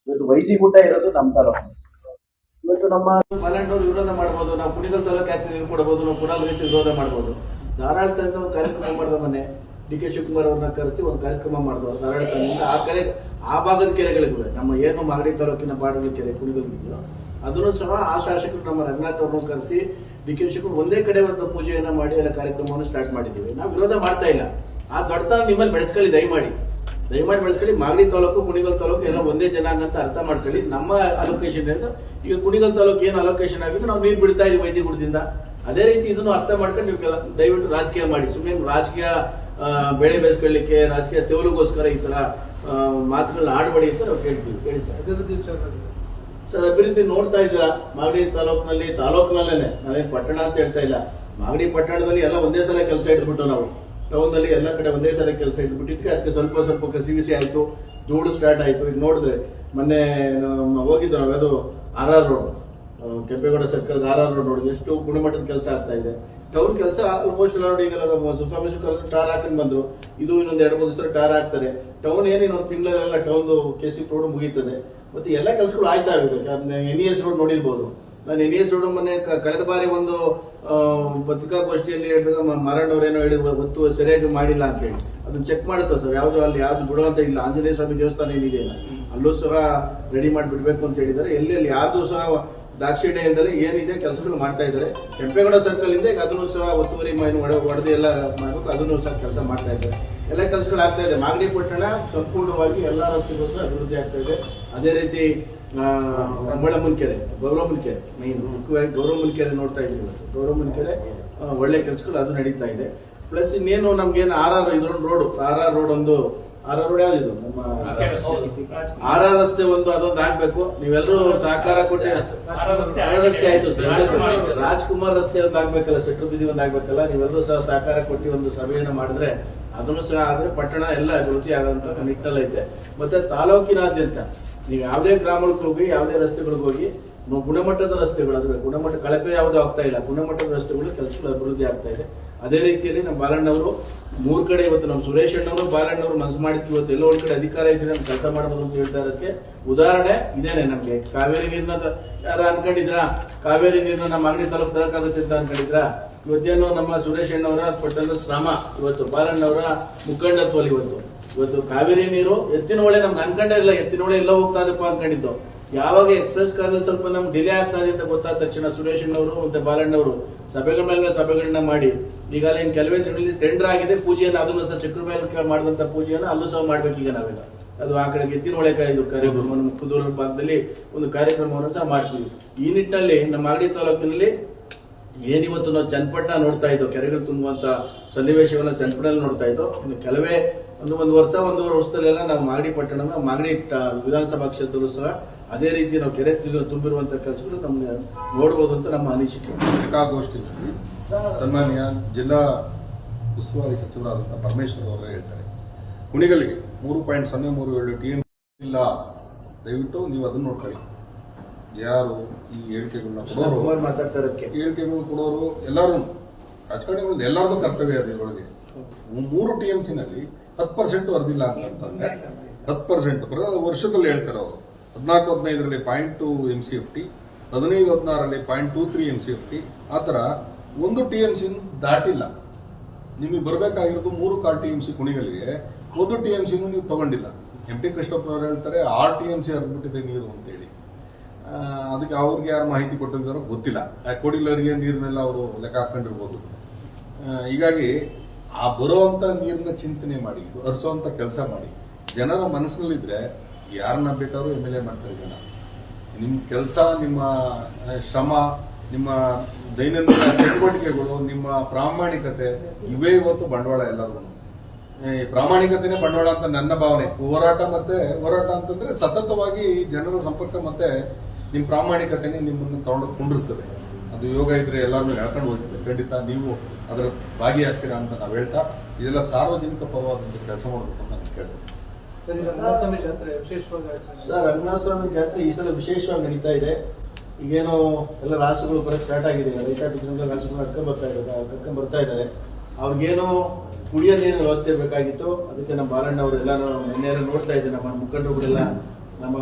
ಇವತ್ತು ವೈಜಿಗುಡ್ಡ ಇರೋದು ನಮ್ಮ ತಾಲೂಕು. ಇವತ್ತು ನಮ್ಮ ಮಲೆನಾಡವರು ವಿರೋಧ ಮಾಡ್ಬೋದು, ನಾವು ಕುಣಿಗಲ್ ತಾಲೂಕು ಯಾಕೆ ನೀರು ಕೊಡಬಹುದು, ನಾವು ಕೊಡಲ್ಲ ರೀತಿ ವಿರೋಧ ಮಾಡ್ಬೋದು. ಧಾರಾಳತದಿಂದ ಒಂದು ಕಾರ್ಯಕ್ರಮ ಮಾಡಿದ ಮೊನ್ನೆ ಡಿ.ಕೆ. ಶಿವಕುಮಾರ್ ಅವ್ರನ್ನ ಕರೆಸಿ ಒಂದು ಕಾರ್ಯಕ್ರಮ ಮಾಡಿದ್ರು. ಧಾರಾಳತದಿಂದ ಆ ಕಡೆ ಆ ಭಾಗದ ಕೆರೆಗಳಿವೆ, ನಮ್ಮ ಏನು ಮಾಗಡಿ ತಾಲೂಕಿನ ಬಾಡಲಿ ಕೆರೆ ಕುಣಿಗಲ್ ಇದೆಯೋ ಅದನ್ನು ಸಹ ಆ ಶಾಸಕರು ನಮ್ಮ ರಂಗನಾಥ್ ಅವ್ರನ್ನ ಕರೆಸಿ ಡಿ.ಕೆ. ಶಿವಕುಮಾರ್ ಒಂದೇ ಕಡೆ ಒಂದು ಪೂಜೆಯನ್ನ ಮಾಡಿ ಎಲ್ಲ ಕಾರ್ಯಕ್ರಮವನ್ನು ಸ್ಟಾರ್ಟ್ ಮಾಡಿದ್ದೀವಿ. ನಾವು ವಿರೋಧ ಮಾಡ್ತಾ ಇಲ್ಲ. ಆ ದೊಡ್ಡತನ ನಿಮ್ಮಲ್ಲಿ ಬೆಳೆಸ್ಕೊಳ್ಳಿ, ದಯಮಾಡಿ ಬೆಳೆಸ್ಕೊಳ್ಳಿ. ಮಾಗಡಿ ತಾಲೂಕು ಕುಣಿಗಲ್ ತಾಲೂಕು ಎಲ್ಲ ಒಂದೇ ಜನಾಂಗ ಅಂತ ಅರ್ಥ ಮಾಡ್ಕೊಳ್ಳಿ. ನಮ್ಮ ಅಲೋಕೇಶನ್ ಈಗ ಕುಣಿಗಲ್ ತಾಲೂಕು ಏನು ಅಲೋಕೇಶನ್ ಆಗಿದ್ದು ನಾವು ನೀರು ಬಿಡ್ತಾ ಇದೀವಿ ವೈದ್ಯಗುಡದಿಂದ. ಅದೇ ರೀತಿ ಇದನ್ನು ಅರ್ಥ ಮಾಡ್ಕೊಂಡು ನೀವು ದಯವಿಟ್ಟು ರಾಜಕೀಯ ಮಾಡಿ. ಸುಮ್ಮನೆ ರಾಜಕೀಯ ಬೆಳೆ ಬೆಳೆಸ್ಕೊಳ್ಳಿಕ್ಕೆ, ರಾಜಕೀಯ ತೆವಲಿಗೋಸ್ಕರ ಈ ತರ ಮಾತುಗಳನ್ನ ಆಡಬೇಡಿ ಅಂತ ನಾವು ಕೇಳ್ತೀವಿ. ಹೇಳಿ ಸರ್. ಅಭಿವೃದ್ಧಿ ನೋಡ್ತಾ ಇದ್ದೀರಾ ಮಾಗಡಿ ತಾಲೂಕಿನಲ್ಲೇ ನಾವೇನು ಪಟ್ಟಣ ಅಂತ ಹೇಳ್ತಾ ಇಲ್ಲ. ಮಾಗಡಿ ಪಟ್ಟಣದಲ್ಲಿ ಎಲ್ಲ ಒಂದೇ ಸಲ ಕೆಲಸ ಹಿಡಿದ್ಬಿಟ್ಟು ನಾವು ಟೌನ್ ಅಲ್ಲಿ ಎಲ್ಲ ಕಡೆ ಒಂದೇ ಸಲ ಕೆಲಸ ಹಿಡಿದ್ಬಿಟ್ಟಿದ್ವಿ. ಅದಕ್ಕೆ ಸ್ವಲ್ಪ ಕಸಿವಿಸಿ ಆಯ್ತು, ಧೂಳು ಸ್ಟಾರ್ಟ್ ಆಯ್ತು. ಈಗ ನೋಡಿದ್ರೆ ಮೊನ್ನೆ ಹೋಗಿದ್ದು ನಾವು ಅದು RR road, Kempegowda circle RR road ನೋಡಿ ಎಷ್ಟು ಗುಣಮಟ್ಟದ ಕೆಲಸ ಆಗ್ತಾ ಇದೆ. ಟೌನ್ ಕೆಲಸ ಆಲ್ಮೋಸ್ಟ್ ಎಲ್ಲ ನೋಡಿ. ಈಗ ಸ್ವಾಮಿ ಟಾರ್ ಹಾಕೊಂಡು ಬಂದ್ರು, ಇದು ಇನ್ನೊಂದು 2-3 ದಿವಸ ಟಾರ್ ಹಾಕ್ತಾರೆ. ಟೌನ್ ಏನು ಇನ್ನೊಂದು ತಿಂಗಳೆಲ್ಲ ಟೌನ್ KC ರೋಡ್ ಮುಗೀತದೆ. ಮತ್ತೆ ಎಲ್ಲ ಕೆಲಸಗಳು ಆಯ್ತಾ ಇವೆ. NES ರೋಡ್ ನೋಡಿರ್ಬೋದು. ನಾನು NES ರೋಡ್ ಮೊನ್ನೆ ಕಳೆದ ಬಾರಿ ಒಂದು ಪತ್ರಿಕಾಗೋಷ್ಠಿಯಲ್ಲಿ ಹೇಳಿದಾಗ ಮಾರಣ್ಣವ್ರೇನೋ ಹೇಳಿದ್ರು, ಗೊತ್ತು ಸರಿಯಾಗಿ ಮಾಡಿಲ್ಲ ಅಂತ ಹೇಳಿ. ಅದನ್ನ ಚೆಕ್ ಮಾಡುತ್ತಾ ಸರ್, ಯಾವ್ದು ಬಿಡುವಂತ ಇಲ್ಲ. ಆಂಜನೇಯ ಸ್ವಾಮಿ ದೇವಸ್ಥಾನ ಏನಿದೆ ಅಲ್ಲೂ ಸಹ ರೆಡಿ ಮಾಡಿಬಿಡ್ಬೇಕು ಅಂತ ಹೇಳಿದ್ದಾರೆ. ಎಲ್ಲೆಲ್ಲಿ ಯಾರ್ದು ಸಹ ದಾಕ್ಷಿಣ್ಯದಿಂದಲೇ ಏನಿದೆ ಕೆಲಸಗಳು ಮಾಡ್ತಾ ಇದ್ದಾರೆ. ಕೆಂಪೇಗೌಡ ಸರ್ಕಲ್ ಇಂದ ಈಗ ಅದನ್ನು ಸಹ ಒತ್ತುವರಿ ಒಡೆದು ಎಲ್ಲ ಮಾಡಬೇಕು, ಅದನ್ನು ಸಹ ಕೆಲಸ ಮಾಡ್ತಾ ಇದ್ದಾರೆ. ಎಲ್ಲ ಕೆಲಸಗಳು ಆಗ್ತಾ ಇದೆ. ಮಾಗಡಿ ಪಟ್ಟಣ ಸಂಪೂರ್ಣವಾಗಿ ಎಲ್ಲಾ ರಸ್ತೆಗಳು ಸಹ ಅಭಿವೃದ್ಧಿ ಆಗ್ತಾ ಇದೆ. ಅದೇ ರೀತಿ ಗೌರಮ್ಮನ ಕೆರೆ ಮೈನ್ ಮುಖ್ಯವಾಗಿ ಗೌರಮ್ಮನ ಕೆರೆ ನೋಡ್ತಾ ಇದ್ದೀವಿ. ಗೌರಮ್ಮನ ಕೆರೆ ಒಳ್ಳೆ ಕೆಲಸಗಳು ಅದು ನಡೀತಾ ಇದೆ. ಪ್ಲಸ್ ಇನ್ನೇನು ನಮ್ಗೇನು RR ರೋಡ್ ಯಾವ್ದು ನಮ್ಮ RR ರಸ್ತೆ ಅದೊಂದು ಆಗ್ಬೇಕು. ನೀವೆಲ್ಲರೂ ಸಹಕಾರ ಕೊಟ್ಟು ರಸ್ತೆ ಆಯ್ತು ಸರ್. ರಾಜ್ಕುಮಾರ್ ರಸ್ತೆ ಒಂದು ಆಗ್ಬೇಕಲ್ಲ, ಸೆಟ್ರು ಬೀದಿ ಒಂದು ಆಗ್ಬೇಕಲ್ಲ. ನೀವೆಲ್ಲರೂ ಸಹ ಸಹಕಾರ ಕೊಟ್ಟು ಒಂದು ಸಭೆಯನ್ನ ಮಾಡಿದ್ರೆ ಅದನ್ನು ಸಹ ಆದ್ರೆ ಪಟ್ಟಣ ಎಲ್ಲ ಅಭಿವೃದ್ಧಿ ಆಗೋಂತ ನಿಟ್ಟಿನಲ್ಲೈತೆ. ಮತ್ತೆ ತಾಲೂಕಿನಾದ್ಯಂತ ನೀವು ಯಾವುದೇ ಗ್ರಾಮಗಳಿಗೆ ಹೋಗಿ, ಯಾವುದೇ ರಸ್ತೆಗಳಿಗೆ ಹೋಗಿ, ಗುಣಮಟ್ಟದ ರಸ್ತೆಗಳು ಅದ್ರ ಗುಣಮಟ್ಟ ಕಳಪೆ ಯಾವುದೂ ಆಗ್ತಾ ಇಲ್ಲ. ಗುಣಮಟ್ಟದ ರಸ್ತೆಗಳು ಕೆಲಸಗಳು ಅಭಿವೃದ್ಧಿ ಆಗ್ತಾ ಇದೆ. ಅದೇ ರೀತಿಯಲ್ಲಿ ನಮ್ಮ ಬಾಲಣ್ಣವರು 3 ಕಡೆ ಇವತ್ತು ನಮ್ಮ ಸುರೇಶ್ ಅಣ್ಣವರು ಬಾಲಣ್ಣವರು ಮನಸ್ಸು ಮಾಡಿದ್ವಿ. ಇವತ್ತು ಎಲ್ಲ ಒಂದ್ ಕಡೆ ಅಧಿಕಾರ ಇದ್ರೆ ನಮ್ಗೆ ಕೆಲಸ ಮಾಡಬಹುದು ಅಂತ ಹೇಳ್ತಾ ಇರೋದಕ್ಕೆ ಉದಾಹರಣೆ ಇದೇನೆ. ನಮ್ಗೆ ಕಾವೇರಿ ನೀರನ್ನ ಯಾರ ಅನ್ಕೊಂಡಿದ್ರ, ಕಾವೇರಿ ನೀರನ್ನ ನಮ್ಮ ಮಾಗಡಿ ತಾಲೂಕು ತರಕಾಗುತ್ತೆ ಅಂತ ಅನ್ಕೊಂಡಿದ್ರ? ಇವತ್ತೇನು ನಮ್ಮ ಸುರೇಶ್ ಅಣ್ಣವರ ಕೊಟ್ಟಂತ ಶ್ರಮ, ಇವತ್ತು ಬಾಲಣ್ಣವರ ಮುಖಂಡತ್ವಲ್ಲಿ ಇವತ್ತು ಕಾವೇರಿ ನೀರು ಎತ್ತಿನಹೊಳೆ ನಮ್ಗೆ ಅನ್ಕೊಂಡೇ ಇಲ್ಲ. ಎತ್ತಿನಹೊಳೆ ಎಲ್ಲ ಹೋಗ್ತಾ ಇದಪ್ಪ ಅನ್ಕೊಂಡಿದ್ದು. ಯಾವಾಗ ಎಕ್ಸ್ಪ್ರೆಸ್ ಕಾರಲ್ಲಿ ಸ್ವಲ್ಪ ನಮ್ಗೆ ಡಿಲೇ ಆಗ್ತಾ ಇದೆ ಅಂತ ಗೊತ್ತಾದ ತಕ್ಷಣ ಸುರೇಶ್ ಅಣ್ಣವರು ಮತ್ತೆ ಬಾಲಣ್ಣವರು ಸಭೆಗಳ ಮೇಲೆ ಸಭೆಗಳನ್ನ ಮಾಡಿ ಈಗಾಗಲೇ ಕೆಲವೇ ದಿನಗಳಲ್ಲಿ ಟೆಂಡರ್ ಆಗಿದೆ. ಪೂಜೆಯನ್ನು ಅದನ್ನು ಸಹ ಚಕ್ರಬೈಲ್ ಮಾಡಿದಂತ ಪೂಜೆಯನ್ನು ಅಲ್ಲೂ ಸಹ ಮಾಡ್ಬೇಕೀಗ ನಾವೆಲ್ಲ. ಅದು ಆ ಕಡೆಗೆ ಎತ್ತಿನಹೊಳೆ ಕಾರ್ಯಕ್ರಮ ಕುದೂರು ಭಾಗದಲ್ಲಿ ಒಂದು ಕಾರ್ಯಕ್ರಮವನ್ನು ಸಹ ಮಾಡ್ತೀವಿ. ಈ ನಿಟ್ಟಿನಲ್ಲಿ ನಮ್ಮ ಮಾಗಡಿ ತಾಲೂಕಿನಲ್ಲಿ ಏನಿವತ್ತು ನಾವು ಚನ್ನಪಟ್ಟಣ ನೋಡ್ತಾ ಇದ್ದೋ, ಕೆರೆಗಳು ತುಂಬುವಂತ ಸನ್ನಿವೇಶವನ್ನ ಚನ್ನಪಟ್ಟಣದಲ್ಲಿ ನೋಡ್ತಾ ಇದ್ದೋ. ಇನ್ನು ಕೆಲವೇ ಒಂದೂವರೆ ವರ್ಷದಲ್ಲೆಲ್ಲ ನಾವು ಮಾಗಡಿ ಪಟ್ಟಣದ ಮಾಗಡಿ ವಿಧಾನಸಭಾ ಕ್ಷೇತ್ರದಲ್ಲೂ ಸಹ ಅದೇ ರೀತಿ ನಾವು ಕೆರೆ ತುಂಬಿರುವಂತಹ ಕೆಲಸಗಳು ನಮ್ಗೆ ನೋಡಬಹುದು ಅಂತ ನಮ್ಮ ಅನಿಸಿಕೆ. ಪತ್ರಿಕಾಗೋಷ್ಠಿಯಲ್ಲಿ ಸನ್ಮಾನ್ಯ ಜಿಲ್ಲಾ ಉಸ್ತುವಾರಿ ಸಚಿವರಾದಂತಹ ಪರಮೇಶ್ವರ್ ಅವರು ಹೇಳ್ತಾರೆ, ಕುಣಿಗಲ್ಲಿಗೆ 3.037 TM ಇಲ್ಲ. ದಯವಿಟ್ಟು ನೀವು ಅದನ್ನ ನೋಡ್ಕೊಳ್ಳಿ. ಯಾರು ಈ ಹೇಳಿಕೆಗಳನ್ನ ಹೇಳಿಕೆಗಳು ಕೊಡೋರು ಎಲ್ಲರೂ ರಾಜಕಾರಣಿಗಳು ಎಲ್ಲರದು ಕರ್ತವ್ಯ ಇದೆ. ಇದರೊಳಗೆ 3 TMCನಲ್ಲಿ 10% ವರದಿಲ್ಲ ಅಂತಂದ್ರೆ 10% ಬರೋದು ವರ್ಷದಲ್ಲಿ ಹೇಳ್ತಾರೆ ಅವರು. 14-15ರಲ್ಲಿ 0.2 MCFT, 15-16ರಲ್ಲಿ 0.23 MCFT. ಆ ಥರ 1 TMC ದಾಟಿಲ್ಲ. ನಿಮಗೆ ಬರಬೇಕಾಗಿರೋದು 3/4 TMC ಕುಣಿಗಲ್ಲಿಗೆ 1 TMC ನೀವು ತಗೊಂಡಿಲ್ಲ. MT ಕೃಷ್ಣಪ್ಪನವರು ಹೇಳ್ತಾರೆ 6 TMC ಹರಿದ್ಬಿಟ್ಟಿದೆ ನೀರು ಅಂತೇಳಿ. ಅದಕ್ಕೆ ಅವ್ರಿಗೆ ಯಾರು ಮಾಹಿತಿ ಕೊಟ್ಟಿದ್ದಾರೋ ಗೊತ್ತಿಲ್ಲ. ಕೊಡಿಲರಿಗೆ ನೀರನ್ನೆಲ್ಲ ಅವರು ಲೆಕ್ಕ ಹಾಕೊಂಡಿರ್ಬೋದು. ಹೀಗಾಗಿ ಆ ಬರುವಂತ ನೀರನ್ನ ಚಿಂತನೆ ಮಾಡಿ, ಹರಿಸುವಂತ ಕೆಲಸ ಮಾಡಿ. ಜನರ ಮನಸ್ಸಿನಲ್ಲಿದ್ರೆ ಯಾರನ್ನ ಬೇಕಾದ್ರೂ MLA ಮಾಡ್ತಾರೆ ಜನ. ನಿಮ್ಮ ಕೆಲಸ, ನಿಮ್ಮ ಶ್ರಮ, ನಿಮ್ಮ ದೈನಂದಿನ ಚಟುವಟಿಕೆಗಳು, ನಿಮ್ಮ ಪ್ರಾಮಾಣಿಕತೆ, ಇವೇ ಇವತ್ತು ಬಂಡವಾಳ ಎಲ್ಲರಿಗೂ. ಈ ಪ್ರಾಮಾಣಿಕತೆನೇ ಬಂಡವಾಳ ಅಂತ ನನ್ನ ಭಾವನೆ. ಹೋರಾಟ ಅಂತಂದ್ರೆ ಸತತವಾಗಿ ಜನರ ಸಂಪರ್ಕ ಮತ್ತೆ ನಿಮ್ಮ ಪ್ರಾಮಾಣಿಕತೆನೇ ನಿಮ್ಮನ್ನು ತಗೊಂಡು ಕುಂಡಿಸ್ತದೆ. ಅದು ಯೋಗ ಇದ್ರೆ ಎಲ್ಲರನ್ನೂ ಹೇಳ್ಕೊಂಡು ಹೋಗ್ತದೆ. ಖಂಡಿತ ನೀವು ಅದರ ಭಾಗಿಯಾಗ್ತೀರಾ ಅಂತ ನಾವು ಹೇಳ್ತಾ, ಇದೆಲ್ಲ ಸಾರ್ವಜನಿಕ ಪರವಾದಂಥ ಕೆಲಸ ಮಾಡಬೇಕು ಅಂತ ನಾನು ಕೇಳ್ತೇನೆ. ಸರ್, ರಂಗನಾಥಸ್ವಾಮಿ ಜಾತ್ರೆ ಈ ಸಲ ವಿಶೇಷವಾಗಿ ನಡೀತಾ ಇದೆ. ಈಗೇನೋ ಎಲ್ಲ ರಾಸುಗಳು ಬರೋಕ್ಕೆ ಸ್ಟಾರ್ಟ್ ಆಗಿದೆ. ರೈತಾಪಿ ಜನಗಳ ರಾಸುಗಳು ಕರ್ಕೊಂಡ್ ಬರ್ತಾ ಇದ್ದಾರೆ. ಅವ್ರಿಗೇನೋ ಕುಡಿಯೋ ನೀರಿನ ವ್ಯವಸ್ಥೆ ಬೇಕಾಗಿತ್ತು. ಅದಕ್ಕೆ ನಮ್ಮ ಬಾಲಣ್ಣ ಅವರೆಲ್ಲ ನಿನ್ನೆ ನೋಡ್ತಾ ಇದ್ದೆ. ನಮ್ಮ ಮುಖಂಡರುಗಳೆಲ್ಲ, ನಮ್ಮ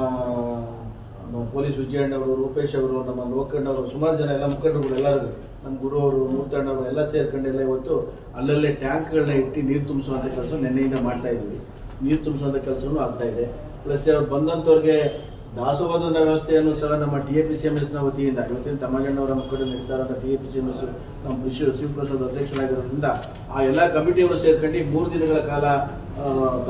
ಪೊಲೀಸ್ ವಿಜಯಣ್ಣವರು, ರೂಪೇಶ್ ಅವರು, ನಮ್ಮ ಲೋಕಣ್ಣವರು, ಸುಮಾರು ಜನ ಎಲ್ಲ ಮುಖಂಡರುಗಳು ಎಲ್ಲರೂ, ನಮ್ಮ ಗುರು ಅವರು, ಮೂರ್ತಣ್ಣವರು ಎಲ್ಲ ಸೇರ್ಕೊಂಡೆಲ್ಲ ಇವತ್ತು ಅಲ್ಲಲ್ಲೇ ಟ್ಯಾಂಕ್ಗಳನ್ನ ಇಟ್ಟು ನೀರು ತುಂಬಿಸುವಂಥ ಕೆಲಸ ನಿನ್ನೆಯಿಂದ ಮಾಡ್ತಾ ಇದ್ದೀವಿ. ನೀರು ತುಂಬಿಸುವಂಥ ಕೆಲಸನೂ ಆಗ್ತಾ ಇದೆ. ಪ್ಲಸ್ ಅವ್ರು ಬಂದಂಥವ್ರಿಗೆ ದಾಸೋಹದ ವ್ಯವಸ್ಥೆಯನ್ನು ಸಹ ನಮ್ಮ TAPCMS ನ ವತಿಯಿಂದ ಇವತ್ತಿನ ತಮ್ಮಣ್ಣವರ ಮುಖಂಡ ನಿರ್ಧಾರದ TAPCMS ನಮ್ಮ ಶಿವಪ್ರಸಾದ್ ಅಧ್ಯಕ್ಷರಾಗಿರೋದ್ರಿಂದ ಆ ಎಲ್ಲ ಕಮಿಟಿಯವರು ಸೇರ್ಕೊಂಡು 3 ದಿನಗಳ ಕಾಲ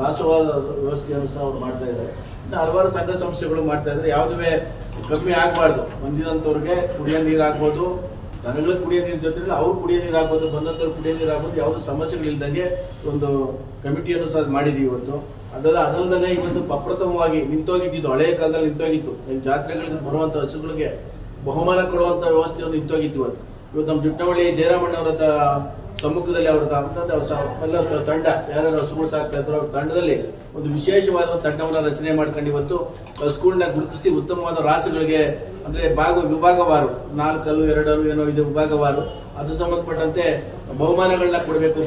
ದಾಸೋಹದ ವ್ಯವಸ್ಥೆಯನ್ನು ಸಹ ಅವ್ರು ಮಾಡ್ತಾ ಇದ್ದಾರೆ. ಇನ್ನು ಹಲವಾರು ಸಂಘ ಸಂಸ್ಥೆಗಳು ಮಾಡ್ತಾ ಇದ್ದಾರೆ. ಯಾವುದೇ ಕಮ್ಮಿ ಆಗಬಾರ್ದು. ಬಂದಿದಂಥವ್ರಿಗೆ ಕುಡಿಯೋ ನೀರು ಆಗ್ಬೋದು, ದನಗಳಿಗೆ ಕುಡಿಯೋ ನೀರು ಜೊತೆಗೆ ಅವ್ರು ಕುಡಿಯೋ ನೀರು ಆಗ್ಬೋದು, ಬಂದಂಥವ್ರು ಕುಡಿಯೋ ನೀರು ಆಗ್ಬೋದು. ಯಾವುದೇ ಸಮಸ್ಯೆಗಳಿಲ್ದಂಗೆ ಒಂದು ಕಮಿಟಿಯನ್ನು ಸಹ ಮಾಡಿದ್ದೀವಿ ಇವತ್ತು. ಅದಲ್ಲದೆ ಇವತ್ತು ಅಪ್ರಥಮವಾಗಿ ನಿಂತೋಗಿದ್ದು, ಹಳೆಯ ಕಾಲದಲ್ಲಿ ನಿಂತೋಗಿತ್ತು, ಜಾತ್ರೆಗಳಿಗೆ ಬರುವಂತ ಹಸುಗಳಿಗೆ ಬಹುಮಾನ ಕೊಡುವಂತ ವ್ಯವಸ್ಥೆಯನ್ನು ನಿಂತೋಗಿತ್ತು. ಇವತ್ತು ನಮ್ಮ ಜುಟ್ಟವಳ್ಳಿ ಜಯರಾಮಣ್ಣವರ ಸಮ್ಮುಖದಲ್ಲಿ ಅವರ ಎಲ್ಲ ತಂಡ ಯಾರ್ಯಾರು ಹಸುಗಳು ಸಾಕ್ತಾ ಇದ್ರು ಅವ್ರ ತಂಡದಲ್ಲಿ ಒಂದು ವಿಶೇಷವಾದ ತಂಡವನ್ನು ರಚನೆ ಮಾಡ್ಕೊಂಡು ಇವತ್ತು ಹಸುಗಳನ್ನ ಗುರುತಿಸಿ ಉತ್ತಮವಾದ ರಾಸುಗಳಿಗೆ, ಅಂದ್ರೆ ವಿಭಾಗವಾರು 4 ಹಲ್ಲು 2 ಹಲ್ಲು ಏನೋ ಇದೆ ವಿಭಾಗವಾರು, ಅದು ಸಂಬಂಧಪಟ್ಟಂತೆ ಬಹುಮಾನಗಳನ್ನ ಕೊಡಬೇಕು.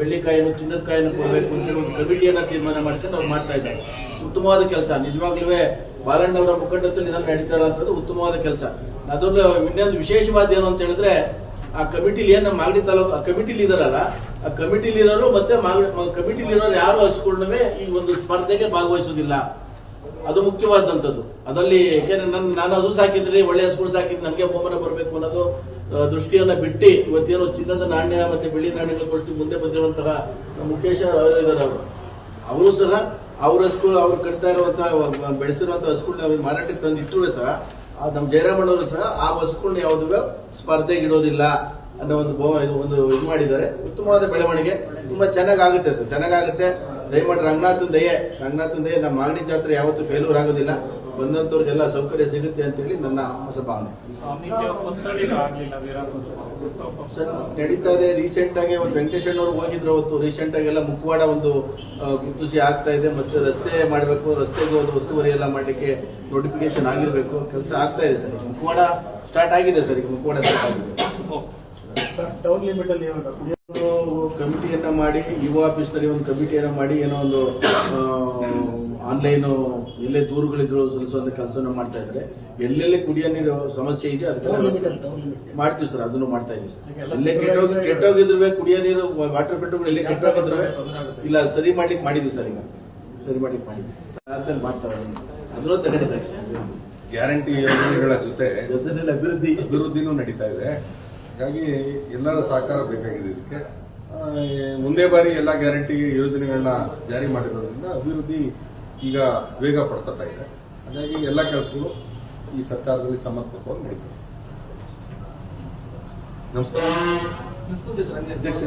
ಬೆಳ್ಳಿಕಾಯನ್ನು ಚಿನ್ನದ ಕಾಯನ್ನು ಕೊಡಬೇಕು ಅಂತೇಳಿ ಒಂದು ಕಮಿಟಿಯನ್ನ ತೀರ್ಮಾನ ಮಾಡ್ಕೊಂಡು ಅವ್ರು ಮಾಡ್ತಾ ಇದ್ದಾರೆ. ಉತ್ತಮವಾದ ಕೆಲಸ. ನಿಜವಾಗ್ಲೂ ಬಾಲಣ್ಣವರ ಮುಖಂಡತ್ವದಲ್ಲಿ ಇದನ್ನು ನಡೀತಾ ಇರೋಂಥದ್ದು ಉತ್ತಮವಾದ ಕೆಲಸ. ಅದರಲ್ಲಿ ಇನ್ನೊಂದು ವಿಶೇಷವಾದ ಏನು ಅಂತ ಹೇಳಿದ್ರೆ, ಆ ಕಮಿಟಿಲಿ ನಮ್ಮ ಮಾಗಡಿ ತಾಲೂಕು ಆ ಕಮಿಟಿಲಿ ಇದಾರಲ್ಲ, ಆ ಕಮಿಟಿಲಿ ಇರೋರು ಮತ್ತೆ ಕಮಿಟಿಲಿ ಇರೋರು ಯಾರು ಹಸುಗಳನ್ನೂ ಈ ಒಂದು ಸ್ಪರ್ಧೆಗೆ ಭಾಗವಹಿಸೋದಿಲ್ಲ. ಅದು ಮುಖ್ಯವಾದಂಥದ್ದು. ಅದರಲ್ಲಿ ಯಾಕೆಂದ್ರೆ ನಾನು ಹಸು ಸಾಕಿದ್ರೆ, ಒಳ್ಳೆ ಹಸುಗಳು ಸಾಕಿದ್ರೆ ನನಗೆ ಬಹುಮಾನ ಬರಬೇಕು ಅನ್ನೋದು ದೃಷ್ಟಿಯನ್ನ ಬಿಟ್ಟು ಇವತ್ತೇನು ಚಿನ್ನದ ನಾಣ್ಯ ಮತ್ತೆ ಬೆಳ್ಳಿ ನಾಣ್ಯಗಳು ಕೊಡಿಸಿ ಮುಂದೆ ಬಂದಿರುವಂತಹ ಮುಖೇಶ್ ಅವರು ಇದ್ದಾರೆ. ಅವರು ಸಹ ಅವ್ರ ಹಸುಗಳು ಅವ್ರು ಕಟ್ತಾ ಇರುವಂತಹ ಬೆಳೆಸಿರುವಂತಹ ಹಸುಗಳನ್ನ ಮಾರಾಟಕ್ಕೆ ತಂದಿಟ್ಟರು ಸಹ ನಮ್ಮ ಜಯರಾಮಣ್ಣವರು ಸಹ ಆ ಹಸುಗಳನ್ನ ಯಾವುದೂ ಸ್ಪರ್ಧೆಗೆ ಇಡೋದಿಲ್ಲ ಅನ್ನೋ ಒಂದು ಇದು ಮಾಡಿದ್ದಾರೆ. ಉತ್ತಮವಾದ ಬೆಳವಣಿಗೆ. ತುಂಬಾ ಚೆನ್ನಾಗುತ್ತೆ ಸರ್, ಚೆನ್ನಾಗುತ್ತೆ. ದಯಮಾಡಿ ರಂಗನಾಥನ ದಯೆ ನಮ್ಮ ಮಾಗಡಿ ಜಾತ್ರೆ ಯಾವತ್ತೂ ಫೇಲ್ಯೂರ್ ಆಗೋದಿಲ್ಲ. ಬಂದಂತವ್ರಿಗೆಲ್ಲ ಸೌಕರ್ಯ ಸಿಗುತ್ತೆ ಅಂತೇಳಿ ನನ್ನ ಹೊಸ ಭಾವನೆ. ಸರ್, ನಡೀತಾ ಇದೆ. ರೀಸೆಂಟ್ ಆಗಿ ಒಂದು ವೆಂಕಟೇಶ್ವರವ್ರು ಹೋಗಿದ್ರು ಅವತ್ತು. ರೀಸೆಂಟ್ ಆಗಿ ಎಲ್ಲ ಮುಖವಾಡ ಒಂದು ಗುರುತಿಸಿ ಆಗ್ತಾ ಇದೆ. ಮತ್ತೆ ರಸ್ತೆ ಮಾಡಬೇಕು, ರಸ್ತೆಗೆ ಒಂದು ಒತ್ತುವರಿ ಎಲ್ಲ ಮಾಡಲಿಕ್ಕೆ ನೋಟಿಫಿಕೇಶನ್ ಆಗಿರಬೇಕು. ಕೆಲಸ ಆಗ್ತಾ ಇದೆ ಸರ್. ಮುಖವಾಡ ಸ್ಟಾರ್ಟ್ ಆಗಿದೆ ಸರ್. ಈಗ ಮುಖವಾಡ ಸ್ಟಾರ್ಟ್ ಆಗಿದೆ. ಕಮಿಟಿಯನ್ನ ಮಾಡಿ, ಯುವ ಆಫೀಸ್ನಲ್ಲಿ ಒಂದು ಕಮಿಟಿಯನ್ನ ಮಾಡಿ, ಏನೋ ಒಂದು ಆನ್ಲೈನ್ ಎಲ್ಲೇ ದೂರುಗಳಿದ್ರು ಸಲ್ಲಿಸುವಂತ ಕೆಲಸವನ್ನು ಮಾಡ್ತಾ ಇದ್ದಾರೆ. ಎಲ್ಲೆಲ್ಲಿ ಕುಡಿಯೋ ನೀರು ಸಮಸ್ಯೆ ಇದೆ ಅದಕ್ಕೆಲ್ಲ ಮಾಡ್ತೀವಿ ಸರ್. ಅದನ್ನು ಮಾಡ್ತಾ ಇದೀವಿ ಸರ್. ಎಲ್ಲೇ ಕೆಟ್ಟೋಗಿದ್ರು ಕುಡಿಯೋ ನೀರು ವಾಟರ್ ಫಿಲ್ಟರ್ಗಳು ಎಲ್ಲೇ ಕೆಟ್ಟೋಗಿದ್ರು ಇಲ್ಲ ಸರಿ ಮಾಡ್ಲಿಕ್ಕೆ ಮಾಡಿದ್ವಿ ಸರ್. ಈಗ ಸರಿ ಮಾಡ್ಲಿಕ್ಕೆ ಮಾಡಿದ್ವಿ ಮಾಡ್ತಾರೆ. ಅದನ್ನು ತಗೊಂಡಿದ್ದೆ. ಗ್ಯಾರಂಟಿ ಯೋಜನೆಗಳ ಜೊತೆನಲ್ಲಿ ಅಭಿವೃದ್ಧಿನೂ ನಡೀತಾ ಇದೆ. ಹಾಗಾಗಿ ಎಲ್ಲರ ಸಹಕಾರ ಬೇಕಾಗಿದೆ ಇದಕ್ಕೆ. ಒಂದೇ ಬಾರಿ ಎಲ್ಲ ಗ್ಯಾರಂಟಿ ಯೋಜನೆಗಳನ್ನ ಜಾರಿ ಮಾಡಿರೋದ್ರಿಂದ ಅಭಿವೃದ್ಧಿ ಈಗ ವೇಗ ಪಡ್ಕೊತಾ ಇದೆ. ಹಾಗಾಗಿ ಎಲ್ಲ ಕೆಲಸಗಳು ಈ ಸರ್ಕಾರದಲ್ಲಿ ಸಮರ್ಪಕವಾಗಿ ನಡೀತವೆ. ನಮಸ್ಕಾರ ಅಧ್ಯಕ್ಷ.